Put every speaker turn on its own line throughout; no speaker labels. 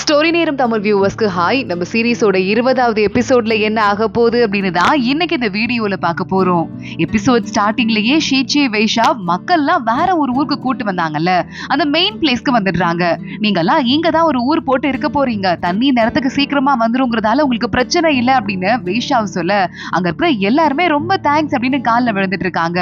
Story நேரம் Tamil வியூவர்ஸ்க்கு hi. நம்ம சீரிஸோட 20வது எபிசோட்ல என்ன ஆக போகுது அப்படின்னு தான் இன்னைக்கு இந்த வீடியோல பார்க்க போறோம். எபிசோட் ஸ்டார்டிங்லயே ஷீச்சி வைஷாவ் மக்கள்லாம் வேற ஒரு ஊருக்கு கூட்டு வந்தாங்கல்ல, அந்த மெயின் பிளேஸ்க்கு வந்துடுறாங்க. நீங்கெல்லாம் இங்க தான் ஒரு ஊர் போட்டு இருக்க போறீங்க, தண்ணி நேரத்துக்கு சீக்கிரமா வந்துருங்கிறதால உங்களுக்கு பிரச்சனை இல்லை அப்படின்னு வைஷாவ் சொல்ல, அங்க இருக்கிற எல்லாருமே ரொம்ப தேங்க்ஸ் அப்படின்னு காலில் விழுந்துட்டு இருக்காங்க.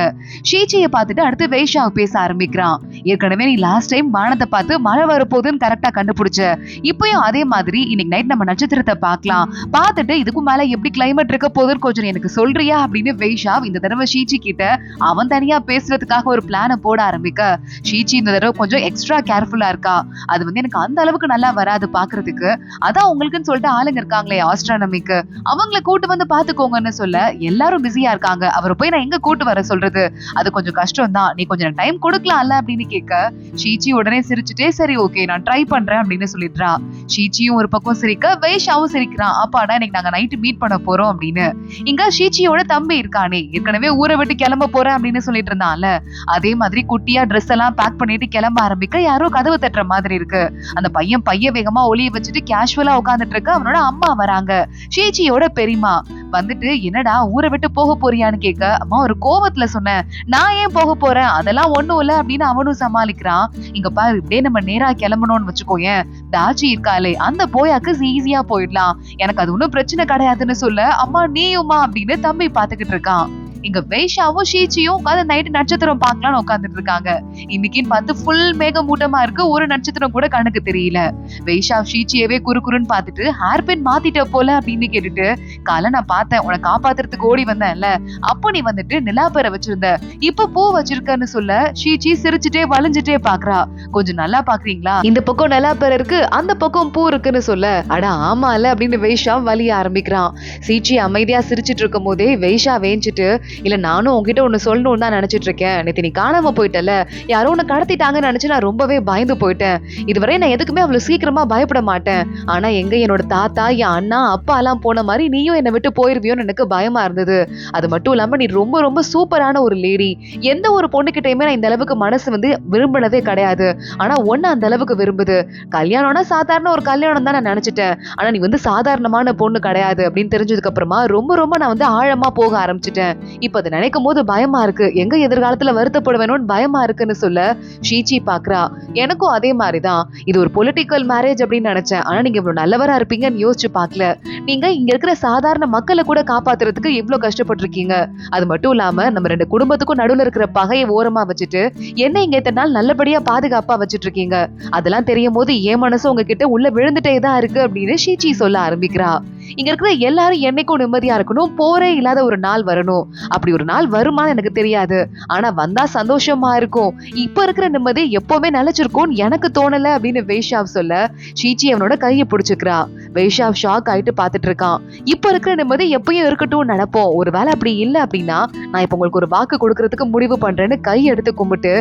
ஷீச்சியை பார்த்துட்டு அடுத்து வைஷாவ் பேச ஆரம்பிக்கிறான். ஏற்கனவே நீ லாஸ்ட் டைம் வானத்தை பார்த்து மழை வரப்போகுதுன்னு கரெக்டா கண்டுபிடிச்ச, இப்பயும் அதே மாதிரி இன்னைக்கு நைட் நம்ம நட்சத்திரத்தை பார்க்கலாம், பார்த்துட்டு இதுக்கும் மேல எப்படி கிளைமேட் இருக்க போகுதுன்னு கொஞ்சம் எனக்கு சொல்றியா அப்படின்னு வைஷாவ் இந்த தடவை ஷீச்சி கிட்ட அவன் தனியா பேசுறதுக்காக ஒரு பிளான போட ஆரம்பிக்க, ஷீச்சி இந்த தடவை கொஞ்சம் எக்ஸ்ட்ரா கேர்ஃபுல்லா இருக்கா. அது எனக்கு அந்த அளவுக்கு நல்லா வராது பாக்குறதுக்கு, அதான் உங்களுக்குன்னு சொல்லிட்டு ஆளுங்க இருக்காங்களே ஆஸ்ட்ரானமிக்கு, அவங்கள கூட்டு வந்து பாத்துக்கோங்கன்னு சொல்ல எல்லாரும் பிஸியா இருக்காங்க. அவரை போய் நான் எங்க கூட்டு வர சொல்றது, அது கொஞ்சம் கஷ்டம் தான், நீ கொஞ்சம் டைம் கொடுக்கலாம்ல அப்படின்னு கேட்க, ஷீச்சி உடனே சிரிச்சுட்டே சரி ஓகே நான் ட்ரை பண்றேன் அப்படின்னு சொல்லிடுறா. ஷீச்சியும் ஒரு பக்கம் சிரிக்க வைஷாவும் சிரிக்கிறான். அப்பாடா இன்னைக்கு நாங்க நைட்டு மீட் பண்ண போறோம் அப்படின்னு. இங்க ஷீச்சியோட தம்பி இருக்கானே, ஏற்கனவே ஊரை விட்டு கிளம்ப போறேன் அப்படின்னு சொல்லிட்டு இருந்தான்ல, அதே மாதிரி குட்டியா ட்ரெஸ் எல்லாம் பேக் பண்ணிட்டு கிளம்ப ஆரம்பிக்க யாரோ கதவு தட்டுற மாதிரி இருக்கு. அந்த பையன் வேகமா ஒளிய வச்சுட்டு கேஷுவலா உட்காந்துட்டு இருக்க. அவனோட அம்மா வராங்க, ஷீச்சியோட பெரியமா வந்துட்டு என்னடா ஊரை விட்டு போக போறியான்னு கேட்க, அம்மா ஒரு கோவத்துல சொன்னேன், நான் ஏன் போக போறேன், அதெல்லாம் ஒண்ணும் இல்ல அப்படின்னு அவனும் சமாளிக்கிறான். இங்க பாரு இப்படியே நம்ம நேரா கிளம்பணும்னு வச்சுக்கோயேன், தாச்சி இருக்காளே அந்த போயாக்கு ஈஸியா போயிடலாம், எனக்கு அது ஒன்னும் பிரச்சனை கிடையாதுன்னு சொல்ல, அம்மா நீயுமா அப்படின்னு தம்பி பாத்துக்கிட்டு இருக்கான். இங்க வைஷாவும் ஷீச்சியும் நைட்டு நட்சத்திரம் பார்க்கலாம்னு உட்காந்துட்டு இருக்காங்க. இன்னைக்குன்னு பார்த்து ஃபுல் மேகமூட்டமா இருக்கு, ஒரு நட்சத்திரம் கூட கண்ணுக்கு தெரியல. வைஷாவ் ஷீச்சியவே குறுன்னு பார்த்துட்டு ஹேர் பின் மாத்திட்ட போல அப்படின்னு கேட்டுட்டு, காலை நான் பார்த்தேன் உன்னை காப்பாத்துறதுக்கு ஓடி வந்தேன்ல, அப்போ நீ வந்துட்டு நிலாப்பெற வச்சிருந்த, இப்ப பூ வச்சிருக்கன்னு சொல்ல, ஷீச்சி சிரிச்சுட்டே வளைஞ்சுட்டே பாக்குறா. கொஞ்சம் நல்லா பாக்குறீங்களா, இந்த பக்கம் நிலாப்பெற இருக்கு, அந்த பக்கம் பூ இருக்குன்னு சொல்ல, அட ஆமா இல்ல அப்படின்னு வைஷாவ் வலிய ஆரம்பிக்கிறான். ஷீச்சி அமைதியா சிரிச்சிட்டு இருக்கும் போதே வைஷா வேஞ்சிட்டு, இல்ல நானும் உங்ககிட்ட ஒண்ணு சொல்லணும்னு தான் நினைச்சிட்டு இருக்கேன், நேத்து நீ காணாம போயிட்டல, யாரோ உன்னை கடத்திட்டாங்கன்னு நினைச்சு நான் ரொம்பவே பயந்து போயிட்டேன். இதுவரை நான் எதுக்குமே அவ்வளவு சீக்கிரமா பயப்பட மாட்டேன், ஆனா எங்க என்னோட தாத்தா என் அண்ணா அப்பா எல்லாம் போன மாதிரி நீயும் என்னை விட்டு போயிருவியோன்னு எனக்கு பயமா இருந்தது. அது மட்டும் இல்லாம நீ ரொம்ப ரொம்ப சூப்பரான ஒரு லேடி, எந்த ஒரு பொண்ணுகிட்டயுமே நான் இந்த அளவுக்கு மனசு விரும்பினதே கிடையாது, ஆனா ஒன்னு அந்த அளவுக்கு விரும்புது. கல்யாணம்னா சாதாரண ஒரு கல்யாணம் தான் நான் நினைச்சிட்டேன், ஆனா நீ சாதாரணமான பொண்ணு கிடையாது அப்படின்னு தெரிஞ்சதுக்கு அப்புறமா ரொம்ப ரொம்ப நான் ஆழமா போக ஆரம்பிச்சிட்டேன். இப்ப அதை நினைக்கும் போது பயமா இருக்கு, எங்க எதிர்காலத்துல வருத்தப்படுவேணும்னு பயமா இருக்குன்னு சொல்ல, ஷீச்சி பாக்குறா. எனக்கும் அதே மாதிரிதான், இது ஒரு பொலிட்டிக்கல் மேரேஜ் அப்படின்னு நினைச்சேன், ஆனா நீங்க இவ்வளவு நல்லவரா இருப்பீங்கன்னு யோசிச்சு பாக்கல. நீங்க இங்க இருக்கிற சாதாரண மக்களை கூட காப்பாத்துறதுக்கு இவ்வளவு கஷ்டப்பட்டிருக்கீங்க. அது மட்டும் இல்லாம நம்ம ரெண்டு குடும்பத்துக்கும் நடுவுல இருக்கிற பகையை ஓரமா வச்சுட்டு என்ன இங்க இத்தனை நாள் நல்லபடியா பாதுகாப்பா வச்சுட்டு இருக்கீங்க. அதெல்லாம் தெரியும் போது என் மனசு உங்ககிட்ட உள்ள விழுந்துட்டே தான் இருக்கு அப்படின்னு ஷீச்சி சொல்ல ஆரம்பிக்கிறா. இங்க இருக்கிற எல்லாரும் என்னைக்கும் நிம்மதியா இருக்கணும், போரே இல்லாத ஒரு நாள் வரணும், அப்படி ஒரு நாள் வருமானு எனக்கு தெரியாது, ஆனா வந்தா சந்தோஷமா இருக்கும், இப்ப இருக்கிற நிம்மதி எப்பவுமே நிலைச்சிருக்கும் எனக்கு தோணல அப்படின்னு வைஷாவ் சொல்ல, ஷீச்சி அவனோட கையை பிடிச்சுக்கிறா. வைஷாவ் ஷாக் ஆயிட்டு பாத்துட்டு இருக்கான். இப்ப இருக்கிற நிம்மதி எப்பயும் இருக்கட்டும் நினைப்போம், ஒருவேளை அப்படி இல்ல அப்படின்னா நான் இப்ப உங்களுக்கு ஒரு வாக்கு கொடுக்கறதுக்கு முடிவு பண்றேன்னு கை எடுத்து கும்பிட்டு,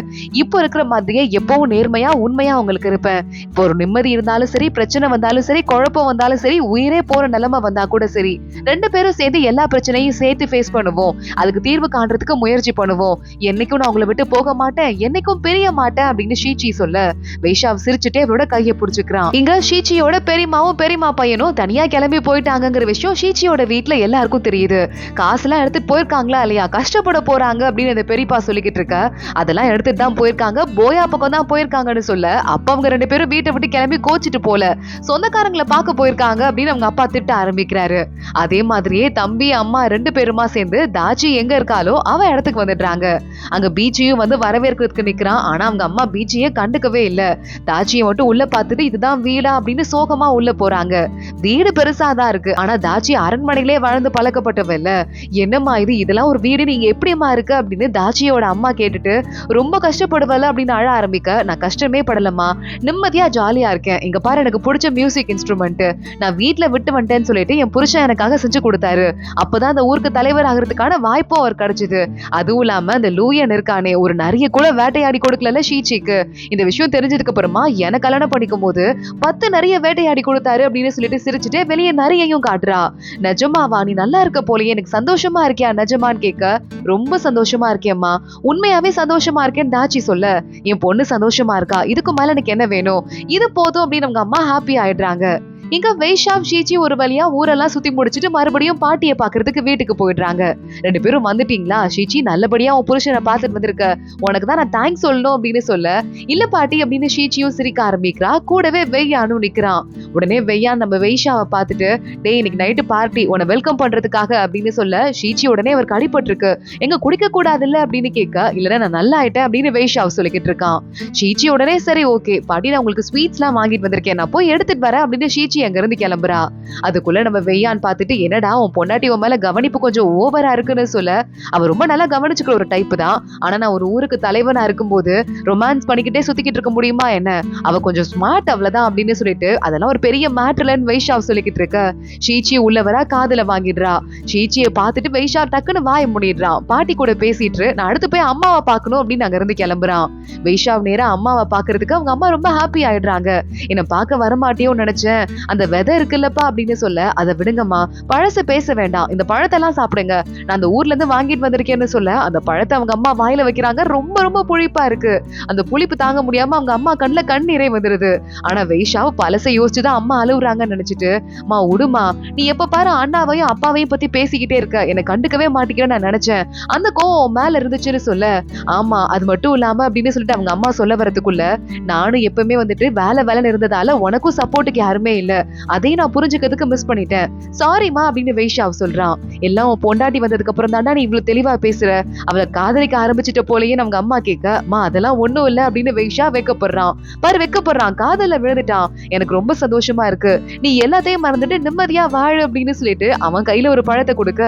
இப்ப இருக்கிற மாதிரியே எப்பவும் நேர்மையா உண்மையா உங்களுக்கு இருப்பேன். இப்போ ஒரு நிம்மதி இருந்தாலும் சரி, பிரச்சனை வந்தாலும் சரி, குழப்பம் வந்தாலும் சரி, உயிரே போற நிலைமை வந்தா கூட சரி, ரெண்டு பேரும் சேர்ந்து எல்லா பிரச்சனையும் சேர்த்து ஃபேஸ் பண்ணுவோம், அதுக்கு தீர்வு காண்றதுக்கு முயற்சி பண்ணுவோம், என்னைக்கும் நான் உங்களை விட்டு போக மாட்டேன், என்னைக்கும் பிரிய மாட்டேன் அப்படின்னு ஷீச்சி சொல்ல, வைஷாவ் சிரிச்சுட்டே அவரோட கையை பிடிச்சுக்கிறான். இங்க ஷீச்சியோட பெரியமாவும் பெரியமா பையனும் தனியா கிளம்பி போயிட்டாங்கிற விஷயம் ஷீச்சியோட வீட்டுல எல்லாருக்கும் தெரியுது. காசுலாம் எடுத்துட்டு போயிருக்காங்களா இல்லையா, கஷ்டப்பட போறாங்க அப்படின்னு அந்த பெரியப்பா சொல்லிக்கிட்டு இருக்க, அதெல்லாம் எடுத்துட்டு தான் போயிருக்காங்க, போயா பக்கம் தான் போயிருக்காங்கன்னு சொல்ல, அப்ப அவங்க ரெண்டு பேரும் வீட்டை விட்டு கிளம்பி கோச்சிட்டு போல, சொந்தக்காரங்களை பார்க்க போயிருக்காங்க அப்படின்னு அவங்க அப்பா திட்ட ஆரம்பிக்கிறாரு. அதே மாதிரியே தம்பி அம்மா ரெண்டு பேருமா சேர்ந்து தாச்சி எங்க இருக்காலோ அவ இடத்துக்கு வந்துடுறாங்க. அங்க பீச்சியும் வரவேற்கிறதுக்கு நிக்கிறான், ஆனா அவங்க அம்மா பீச்சியே கண்டுக்கவே இல்ல. தாச்சியை மட்டும் உள்ள பார்த்துட்டு இதுதான் வீடா அப்படின்னு சோகமா உள்ள போறாங்க. வீடு பெருசாதான் இருக்கு, ஆனா தாச்சி அரண்மனையிலே வாழ்ந்து பழக்கப்பட்டவ இல்ல, என்னம்மா இது, இதெல்லாம் ஒரு வீடு, நீங்க எப்படிமா இருக்கு அப்படின்னு தாச்சியோட அம்மா கேட்டுட்டு ரொம்ப கஷ்டப்படுவல அப்படின்னு அழ ஆரம்பிக்க, நான் கஷ்டமே படலம்மா, நிம்மதியா ஜாலியா இருக்கேன், இங்க பாரு எனக்கு பிடிச்ச மியூசிக் இன்ஸ்ட்ருமெண்ட் நான் வீட்டுல விட்டு வந்துட்டேன்னு சொல்லிட்டு என் புருஷன் எனக்காக செஞ்சு கொடுத்தாரு, அப்பதான் அந்த ஊருக்கு தலைவர் ஆகிறதுக்கான வாய்ப்பும் அவர் கிடைச்சது. அதுவும் இல்லாம அந்த லூயன் இருக்கானே, ஒரு நிறைய கூட வேட்டையாடி கொடுக்கல ஷீச்சிக்கு, இந்த விஷயம் தெரிஞ்சதுக்கு அப்புறமா எனக்கு கல்யாணம் பண்ணிக்கும் போது 10 நிறைய வேட்டையாடி கொடுத்தாரு அப்படின்னு சொல்லிட்டு சிரிச்சுட்டு வெளியே நிறையையும் காட்டுறா. நிஜமாவா? நீ நல்லா இருக்க போலயே, எனக்கு சந்தோஷமா இருக்கியா நிஜமான்னு கேட்க, ரொம்ப சந்தோஷமா இருக்கேம்மா, உண்மையாவே சந்தோஷமா இருக்கேன்னு தாச்சி சொல்ல, என் பொண்ணு சந்தோஷமா இருக்கா, இதுக்கு மேல எனக்கு என்ன வேணும், இது போதும் அப்படின்னு அவங்க அம்மா ஹாப்பி ஆயிடுறாங்க. இங்க வைஷாவ் ஷீச்சி ஒரு வழியா ஊரெல்லாம் சுத்தி முடிச்சிட்டு மறுபடியும் பாட்டியை பாக்குறதுக்கு வீட்டுக்கு போயிடுறாங்க. 2 பேரும் வந்துட்டீங்களா? ஷீச்சி நல்லபடியா உன் புருஷனை பாத்துட்டு வந்திருக்க, உனக்கு தான் நான் தேங்க்ஸ் சொல்லணும் அப்படின்னு சொல்ல, இல்ல பாட்டி அப்படின்னு ஷீச்சியும் சிரிக்க ஆரம்பிக்கிறா. கூடவே வெய்யானும் நிக்கிறான். உடனே வெய்யான் நம்ம வைஷாவை பார்த்துட்டு, டேய் இன்னைக்கு நைட்டு பார்ட்டி, உன்னை வெல்கம் பண்றதுக்காக அப்படின்னு சொல்ல, ஷீச்சி உடனே அவர் கடிபட்டிருக்கு, எங்க குடிக்க கூடாது இல்ல அப்படின்னு கேட்க, இல்ல நான் நல்லா ஆயிட்டேன் அப்படின்னு வைஷாவ் சொல்லிக்கிட்டு இருக்கான். ஷீச்சி உடனே சரி ஓகே பாட்டி, நான் உங்களுக்கு ஸ்வீட்ஸ் எல்லாம் வாங்கிட்டு வந்திருக்கேன், நான் போய் எடுத்துட்டு வரேன் அப்படின்னு ஷீச்சி அங்க இருந்து கிளம்புறா. அதுக்குள்ள நம்ம வெய்யான் பார்த்துட்டு, என்னடா உன் பொண்டாட்டி உன் மேல கவனிப்பு கொஞ்சம் ஓவரா இருக்குன்னு சொல்ல, அவ ரொம்ப நல்லா கவனிச்சுக்கிற ஒரு டைப் தான், ஆனா நான் ஒரு ஊருக்கு தலைவனா இருக்கும்போது ரொமான்ஸ் பண்ணிக்கிட்டே சுத்திக்கிட்டு இருக்க முடியுமா என்ன, அவ கொஞ்சம் ஸ்மார்ட் அவ்வளவுதான் அப்படின்னு சொல்லிட்டு, அதெல்லாம் ஒரு பெரிய மேட்டர்லன்னு வைஷாவ் சொல்லிக்கிட்டு இருக்க, ஷீச்சி உள்ளவரா காதுல வாங்கிடுறா. ஷீச்சியை பார்த்துட்டு வைஷாவ் டக்குன்னு வாய மூடிடுறான். பாட்டி கூட பேசிட்டு நான் அடுத்து போய் அம்மாவை பார்க்கணும் அப்படின்னு அங்க இருந்து கிளம்புறான். வைஷாவ் நேரா அம்மாவை பாக்குறதுக்கு அவங்க அம்மா ரொம்ப ஹாப்பி ஆயிடுறாங்க. என்ன பார்க்க வரமாட்டியோன்னு நினைச்சேன், அந்த வெதை இருக்குல்லப்பா அப்படின்னு சொல்ல, அதை விடுங்கம்மா, பழச பேச வேண்டாம், இந்த பழத்தெல்லாம் சாப்பிடுங்க, நான் அந்த ஊர்ல இருந்து வாங்கிட்டு வந்திருக்கேன்னு சொல்ல, அந்த பழத்தை அவங்க அம்மா வாயில வைக்கிறாங்க. ரொம்ப ரொம்ப புளிப்பா இருக்கு. அந்த புளிப்பு தாங்க முடியாம அவங்க அம்மா கண்ணுல கண்ணீரே வந்துருது. ஆனா வைஷாவ் பழசை யோசிச்சுதான் அம்மா அழுவுறாங்கன்னு நினைச்சிட்டு, மா உடுமா, நீ எப்ப பாரு அண்ணாவையும் அப்பாவையும் பத்தி பேசிக்கிட்டே இருக்க, என்னை கண்டுக்கவே மாட்டேங்கிறேன்னு நான் நினைச்சேன், அந்த கோவம் மேல இருந்துச்சுன்னு சொல்ல, ஆமா அது மட்டும் இல்லாம அப்படின்னு சொல்லிட்டு அவங்க அம்மா சொல்ல வரதுக்குள்ள, நானும் எப்பவுமே வந்துட்டு வேலைன்னு இருந்ததால உனக்கும் சப்போர்ட்டுக்கு யாருமே இல்ல, அதையும் நான் புரிஞ்சுக்கிறதுக்கு மிஸ் பண்ணிட்டேன், சாரிமா அப்படின்னு வைஷாவ் சொல்றான். எல்லாம் உன் பொண்டாட்டி வந்ததுக்கு அப்புறம் தாண்டா நீ இவ்வளவு தெளிவா பேசுற, அவளை காதலிக்க ஆரம்பிச்சிட்ட போலயே அவங்க அம்மா கேட்க, மா அதெல்லாம் ஒண்ணும் இல்ல அப்படின்னு வைஷா வெக்கப்படுறான். பாரு வெக்கப்படுறான், காதல்ல விழுந்துட்டான், எனக்கு ரொம்ப சந்தோஷமா இருக்கு, நீ எல்லாத்தையும் மறந்துட்டு நிம்மதியா வாழு அப்படின்னு சொல்லிட்டு அவன் கையில ஒரு பழத்தை கொடுக்க,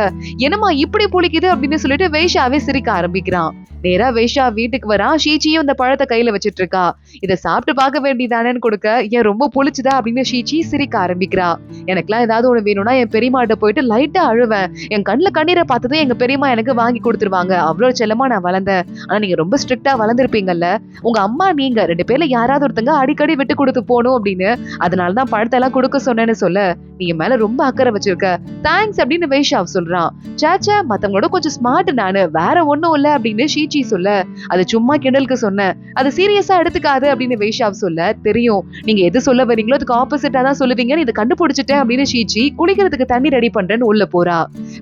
என்னமா இப்படி புளிக்குது அப்படின்னு சொல்லிட்டு வைஷாவே சிரிக்க ஆரம்பிக்கிறான். நேரா வைஷா வீட்டுக்கு வரான். ஷீச்சியும் இந்த பழத்தை கையில வச்சிட்டு இருக்கா. இதை சாப்பிட்டு பார்க்க வேண்டியதானேன்னு கொடுக்க, ஏன் ரொம்ப புளிச்சுதா அப்படின்னு ஷீச்சி சிரிக்க ஆரம்பிக்கிறா. எனக்குலாம் ஏதாவது ஒண்ணு வேணும்னா என் பெரியமாட்ட போயிட்டு லைட்டா அழுவேன், என் கண்ணுல கண்ணீரை பார்த்ததும் எங்க பெரியமா எனக்கு வாங்கி கொடுத்துருவாங்க, அவ்வளவு செல்லமா நான் வளர்ந்தேன், ஆனா நீங்க ரொம்ப ஸ்ட்ரிக்டா வளர்ந்துருப்பீங்கல்ல, உங்க அம்மா நீங்க 2 பேர்ல யாராவது ஒருத்தங்க அடிக்கடி விட்டு கொடுத்து போகணும் அப்படின்னு, அதனாலதான் பழத்தை எல்லாம் கொடுக்க சொன்னேன்னு சொல்ல, நீ என் மேல ரொம்ப அக்கறை வச்சிருக்க, தேங்க்ஸ் அப்படின்னு வைஷாவ் சொல்றான். சாச்சா மத்தவங்களோட கொஞ்சம் ஸ்மார்ட் நானு, வேற ஒண்ணும் இல்ல அப்படின்னு ஷீச்சி சொல்ல, அது சும்மா கிண்டலுக்கு சொன்னேன், அது சீரியஸா எடுத்துக்காது அப்படின்னு வைஷாவ் சொல்ல, தெரியும் நீங்க எது சொல்ல வரீங்களோ அதுக்கு ஆப்போசிட்டா தான் சொல்லுவீங்கன்னு இதை கண்டுபிடிச்சிட்டேன் அப்படின்னு ஷீச்சி குளிக்கிறதுக்கு தண்ணி ரெடி பண்றேன்னு உள்ள போறா.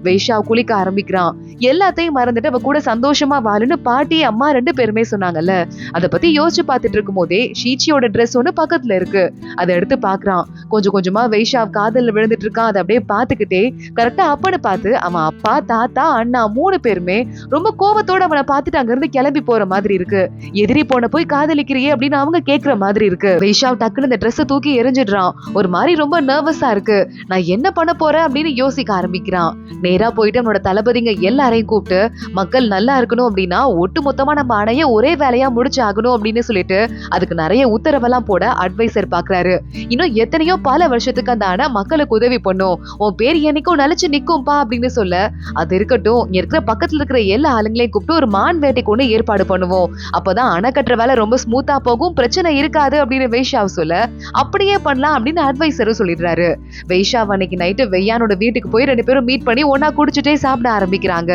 வைஷாவ் குளிக்க ஆரம்பிக்கிறான். எல்லாத்தையும் மறந்துட்டு அவ கூட சந்தோஷமா வாழுன்னு பாட்டி அம்மா 2 பேருமே சொன்னாங்கல்ல, அதை பத்தி யோசிச்சு பார்த்துட்டு இருக்கும் போதே ஷீச்சியோட ட்ரெஸ் ஒண்ணு பக்கத்துல இருக்கு. அதை எடுத்து பாக்குறான். கொஞ்சம் கொஞ்சமா வைஷாவ் காதல்ல விழுந்துட்டு இருக்கான். அதை அப்படியே பாத்துக்கிட்டே கரெக்டா அப்பன்னு பார்த்து அவன் அப்பா தாத்தா அண்ணா 3 பேருமே ரொம்ப கோவத்தோட அவனை பார்த்துட்டு அங்க இருந்து கிளம்பி போற மாதிரி இருக்கு. எதிரி போன போய் காதலிக்கிறியே அப்படின்னு அவங்க கேக்குற மாதிரி இருக்கு. வைஷாவ் டக்குன்னு இந்த ட்ரெஸ்ஸை தூக்கி எரிஞ்சிடுறான். ஒரு மாதிரி ரொம்ப நர்வஸா இருக்கு. நான் என்ன பண்ண போறேன் அப்படின்னு யோசிக்க ஆரம்பிக்கிறான். நேரா போயிட்டு அவனோட தளபதிங்க எல்லாரையும் கூப்பிட்டு, மக்கள் நல்லா இருக்கணும் அப்படின்னா ஒட்டு மொத்தமா நம்ம அணைய ஒரே வேலையா முடிச்சு ஆகணும் அப்படின்னு சொல்லிட்டு அதுக்கு நிறைய உத்தரவெல்லாம் போட அட்வைசர் பாக்குறாரு. இன்னும் எத்தனையோ பல வருஷத்துக்கு அந்த அணை மக்களுக்கு உதவி பண்ணும், உன் பேர் என்னைக்கும் நிலைச்சு நிக்கும்பா அப்படின்னு சொல்ல, அது இருக்கட்டும் இங்க இருக்கிற பக்கத்துல இருக்கிற எல்லா ஆளுங்களையும் கூப்பிட்டு ஒரு மான் வேட்டைக்கு ஒண்ணு ஏற்பாடு பண்ணுவோம், அப்பதான் அணை கட்டுற வேலை ரொம்ப ஸ்மூத்தா போகும், பிரச்சனை இருக்காது அப்படின்னு வைஷாவ் சொல்ல, அப்படியே பண்ணலாம் அப்படின்னு அட்வைசரும் சொல்லிடுறாரு. வைஷாவ் அன்னைக்கு நைட்டு வெய்யானோட வீட்டுக்கு போய் 2 பேரும் மீட் பண்ணி ஒன்னா குடிச்சுட்டே சாப்பிட ஆரம்பிக்கிறாங்க.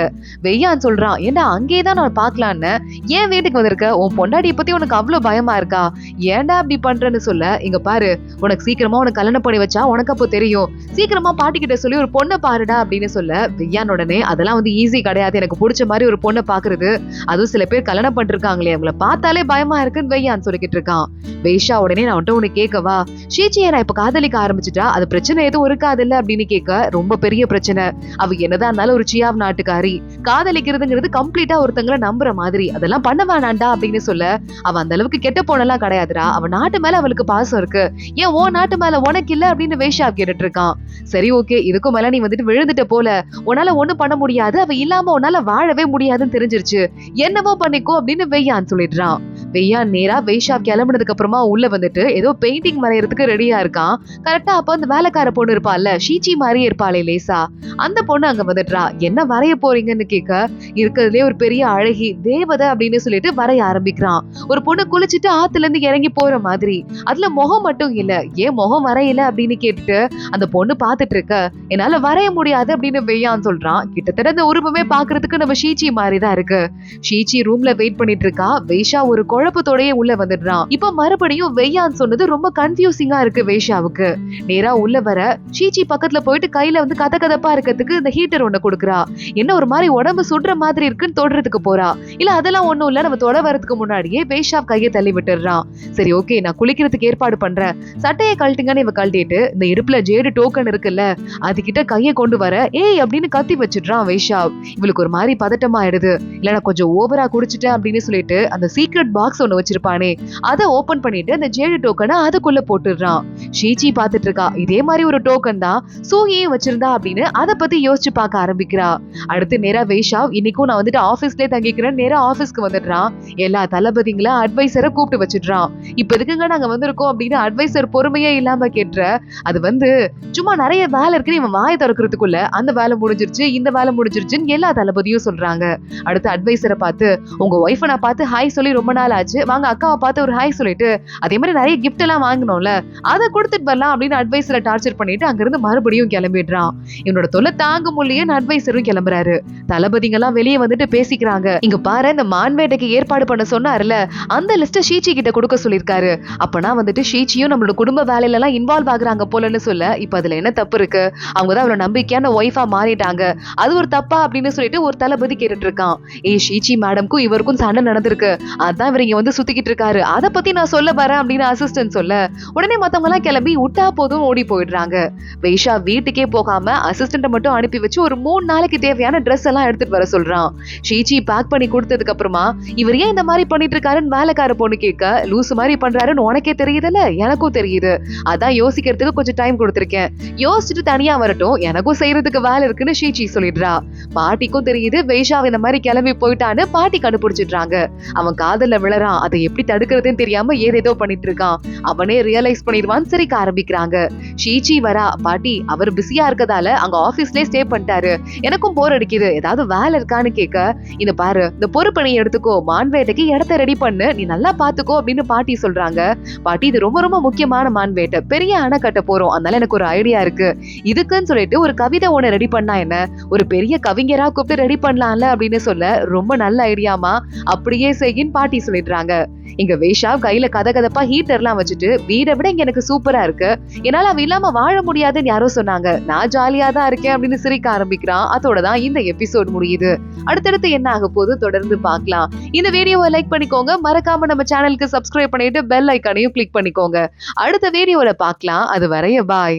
வெய்யான் சொல்றான், ஏன்டா அங்கேயேதான் நான் பாக்கலான்னு ஏன் வீட்டுக்கு வந்திருக்க, உன் பொண்டாட்டியை பத்தி உனக்கு அவ்வளவு பயமா இருக்கா, ஏன்டா அப்படி பண்றேன்னு சொல்ல, இங்க பாரு உனக்கு சீக்கிரமா உனக்கு கல்யாணம் பண்ணி வச்சா உனக்கு அப்போ தெரியும், சீக்கிரமா பாட்டி கிட்ட சொல்லி ஒரு பொண்ணை பாருடா அப்படின்னு சொல்ல, வெய்யான் உடனே அதெல்லாம் வந்து ஈஸி கிடையாது, எனக்கு பிடிச்ச மாதிரி ஒரு பொண்ணை பாக்குறது, அதுவும் சில பேர் கல்யாணம் பண்ணிருக்காங்களே அவங்கள பார்த்தாலே பயமா இருக்குன்னு வெய்யான் சொல்லிக்கிட்டு இருக்கான். வைஷா உடனே நான் வந்துட்டு உனக்கு கேட்கவா, ஷீச்சியை நான் இப்ப காதலிக்க ஆரம்பிச்சுட்டா அது பிரச்சனை எதுவும் இருக்காது இல்ல அப்படின்னு கேட்க, ரொம்ப பெரிய பிரச்சனை, அவ என்னதான் இருந்தாலும் ஒரு சியாவ் நாட்டுக்காரி, காதலிக்கிறதுங்கிறது கம்ப்ளீட்டா ஒருத்தங்களை நம்புற மாதிரி, அதெல்லாம் பண்ண வேணாண்டா அப்படின்னு சொல்ல, அவ அந்த அளவுக்கு கெட்ட போனெல்லாம் கிடையாதுடா, அவ நாட்டு மேல அவளுக்கு பாசம் இருக்கு, ஏன் ஓ நாட்டு மேல உனக்கு இல்ல அப்படின்னு வைஷா கேட்டுட்டு இருக்கான். சரி ஓகே, இதுக்கும் மேல நீ வந்துட்டு விழுந்துட்ட போல, உன்னால ஒண்ணும் பண்ண முடியாது, அவ இல்லாம உன்னால வாழவே முடியாதுன்னு தெரிஞ்சிருச்சு, என்னவோ பண்ணிக்கோ அப்படின்னு வெய்யான் சொல்லிடுறான். வெய்யான் நேரா வெய்ஷா கிளம்புனதுக்கு அப்புறமா உள்ள வந்துட்டு ஏதோ பெயிண்டிங் வரையறதுக்கு ரெடியா இருக்கான். கரெக்டா அப்ப அந்த வேலைக்கார பொண்ணு இருப்பாள்ல, ஷீச்சி மாதிரியே இருப்பாளே லேசா, அந்த பொண்ணு அங்க வந்துடுறா. என்ன வரைய போறீங்கன்னு கேட்க, இருக்கிறதுலே ஒரு பெரிய அழகி தேவதை அப்படின்னு சொல்லிட்டு வரைய ஆரம்பிக்கிறான். ஒரு பொண்ணு குளிச்சுட்டு ஆத்துல இருந்து இறங்கி போற மாதிரி. அதுல முகம் மட்டும் இல்ல, ஏன் முகம் வரையல அப்படின்னு கேட்டுட்டு அந்த பொண்ணு பாத்துட்டு இருக்க, என்னால வரைய முடியாது அப்படின்னு வெய்யான் சொல்றான். கிட்டத்தட்ட அந்த உருவமே பாக்குறதுக்கு நம்ம ஷீச்சி மாதிரிதான் இருக்கு. ஷீச்சி ரூம்ல வெயிட் பண்ணிட்டு இருக்கா. வெய்ஷா ஒரு குழப்பத்தோடயே உள்ள வந்துடுறான். இப்ப மறுபடியும் வெய்யான் சொன்னது ரொம்ப கன்ஃபியூசிங்கா இருக்கு வேஷாவுக்கு. நேரா உள்ள வர ஷீச்சி பக்கத்துல போயிட்டு கையில வந்து கதகதப்பா இருக்கிறதுக்கு இந்த ஹீட்டர் ஒண்ணு கொடுக்குறா. என்ன ஒரு மாதிரி உடம்பு சுடுற மாதிரி இருக்குன்னு தொடுறதுக்கு போறா. இல்ல அதெல்லாம் ஒண்ணும் இல்ல, நம்ம தொட வரதுக்கு முன்னாடியே வேஷா கையை தள்ளி விட்டுறான். சரி ஓகே, நான் குளிக்கிறதுக்கு ஏற்பாடு பண்றேன், சட்டையை கழட்டுங்கன்னு இவ கழட்டிட்டு இந்த இடுப்புல ஜேடு டோக்கன் இருக்குல்ல அது கிட்ட கையை கொண்டு வர ஏய் அப்படின்னு கத்தி வச்சிடுறான் வேஷா. இவளுக்கு ஒரு மாதிரி பதட்டமாயிடுது. இல்ல நான் கொஞ்சம் ஓவரா குடிச்சிட்டேன் அப்படின்னு சொல்லிட்டு அந்த சீக்ரெட் பாக்ஸ் ஒண்ணு வச்சிருப்பானே அதை ஓபன் பண்ணிட்டு அந்த ஜேடு டோக்கனை அதுக்குள்ள போட்டுடுறான். ஷீச்சி பாத்துட்டு இருக்கா. இதே மாதிரி ஒரு டோக்கன் தான் சூகியும் வச்சிருந்தா அப்படின்னு அதை பத்தி யோசிச்சு பார்க்க ஆரம்பிக்கிறா. அடுத்து நேரா வேஷா இன்னைக்கும் நான் வந்துட்டு ஆபீஸ்லயே தங்கிக்கிறேன் நேரா ஆபீஸ்க்கு வந்துடுறான். எல்லா தளபதிங்களா அட்வைசரை கூப்பிட்டு வச்சிடுறான். இப்ப எதுக்குங்க நாங்க வந்திருக்கோம் அப்படின்னு அட்வைசர் பொறுமையே இல்லாம கேட்டுற, அது வந்து சும்மா நிறைய வேலை இருக்குன்னு இவன் வாயை திறக்கிறதுக்குள்ள அந்த வேலை முடிஞ்சிருச்சு இந்த வேலை முடிஞ்சிருச்சுன்னு எல்லா தளபதியும் சொல்றாங்க. அடுத்து அட்வைசரை பார்த்து, உங்க ஒய்ஃபை நான் பார்த்து ஹாய் சொல்லி ரொம்ப நாள் ஆச்சு, வாங்க அக்காவை பார்த்து ஒரு ஹாய் சொல்லிட்டு அதே மாதிரி நிறைய கிஃப்ட் எல்லாம் வாங்கணும்ல அதை கொடுத்துட்டு வரலாம் அப்படின்னு அட்வைசரை டார்ச்சர் பண்ணிட்டு அங்கிருந்து மறுபடியும் கிளம்பிடுறான். இவனோட தொல்லை தாங்க முடியல அட்வைசரும் கிளம்புறாரு. தளபதிங்க எல்லாம் வெளியே வந்துட்டு பேசிக்கிறாங்க. இங்க பாரு, இந்த மான்வேட்டைக்கு ஏற்பாடு பண்ண சொன்னார்ல அந்த லிஸ்ட ஷீச்சி கிட்ட கொடுக்க சொல்லிருக்காரு. அப்பனா வந்துட்டு ஷீச்சியும் நம்மளோட குடும்ப வேலையில எல்லாம் இன்வால்வ் ஆகுறாங்க போலன்னு சொல்ல, இப்ப அதுல என்ன தப்பு இருக்கு, அவங்கதான் அவ்வளவு நம்பிக்கையான ஒய்ஃபா மாறிட்டாங்க, அது ஒரு தப்பா அப்படின்னு சொல்லிட்டு ஒரு தளபதி கேட்டுட்டு இருக்கான். ஷீச்சி மேடம்க்கும் இவருக்கும் சண்டை நடந்திருக்கு, அதான் இவர் இங்க வந்து சுத்திக்கிட்டு இருக்காரு, அதை பத்தி நான் சொல்ல வரேன் அப்படின்னு அசிஸ்டன்ட் சொல்ல, உடனே மத்தவங்க எல்லாம் கிளம்பி விட்டா போதும் ஓடி போயிடுறாங்க. வேஷா வீட்டுக்கே போகாம அசிஸ்டன்ட் மட்டும் அனுப்பி வச்சு ஒரு 3 நாளைக்கு தேவையான ட்ரெஸ் எல்லாம் எடுத்துட்டு வர சொல்றான். ஷீச்சி பேக் பண்ணி கொடுத்ததுக்கு அப்புறமா இவர் ஏன் இந்த மாதிரி பண்ணிட்டு இருக்காருன்னு வேலைக்கார பொண்ணு கேட்க, லூசு மாதிரி பண்றாருன்னு உனக்கே தெரியுதுல்ல, எனக்கும் தெரியுது, அதான் யோசிக்கிறதுக்கு கொஞ்சம் டைம் கொடுத்திருக்கேன், யோசிச்சுட்டு தனியா வரட்டும், எனக்கும் செய்யறதுக்கு வேலை இருக்குன்னு ஷீச்சி சொல்லிடுறா. பாட்டிக்கும் தெரியுது வேஷா இந்த மாதிரி கிளம்பி போயிட்டான்னு பாட்டி கண்டுபிடிச்சிடுறாங்க. அவன் காதல்ல விழறான், அதை எப்படி தடுக்கிறதுன்னு தெரியாம ஏதேதோ பண்ணிட்டு இருக்கான். அவனே ரியலைஸ் பண்ணிடுவான்னு சிரிக்க ஆரம்பிக்கிறாங்க. ஷீச்சி வரா, பாட்டி அவர் பிஸியா இருக்கதால அங்க ஆபீஸ்லயே ஸ்டே பண்ணிட்டாரு, எனக்கும் போர் அடிக்குது, ஏதாவது வேலை இருக்கான்னு கேட்க, இந்த பாரு இந்த பொறுப்பை நீ எடுத்துக்கோ, மான்வேட்டைக்கு இடத்த ரெடி பண்ணு, நீ நல்லா பாத்துக்கோ அப்படின்னு பாட்டி சொல்றாங்க. பாட்டி இது ரொம்ப ரொம்ப முக்கியமான மான்வேட்டை, பெரிய அணை கட்ட போறோம், அதனால எனக்கு ஒரு ஐடியா இருக்கு, இதுக்குன்னு சொல்லிட்டு ஒரு கவிதை ஒண்ணு ரெடி பண்ணா என்ன, ஒரு பெரிய கவிஞரா கூப்பிட்டு ரெடி பண்ணலாம்ல அப்படின்னு சொல்ல, ரொம்ப நல்ல ஐடியாமா, அப்படியே செய்யின்னு பாட்டி சொல்லிடுறாங்க. இங்க வேஷா கையில கதகதப்பா ஹீட்டர்லாம் வச்சுட்டு, வீடை விட இங்க எனக்கு சூப்பரா இருக்கு, என்னால அவ இல்லாம வாழ முடியாதுன்னு யாரோ சொன்னாங்க, நான் ஜாலியா தான் இருக்கேன் அப்படின்னு சிரிக்க ஆரம்பிக்கிறான். அதோட தான் இந்த எபிசோட் முடியுது. அடுத்தடுத்து என்ன ஆக போது தொடர்ந்து பார்க்கலாம். இந்த வீடியோவை லைக் பண்ணிக்கோங்க, மறக்காம நம்ம சேனலுக்கு சப்ஸ்கிரைப் பண்ணிட்டு பெல் ஐக்கானையும் கிளிக் பண்ணிக்கோங்க. அடுத்த வீடியோல பார்க்கலாம். அது வரைய பாய்.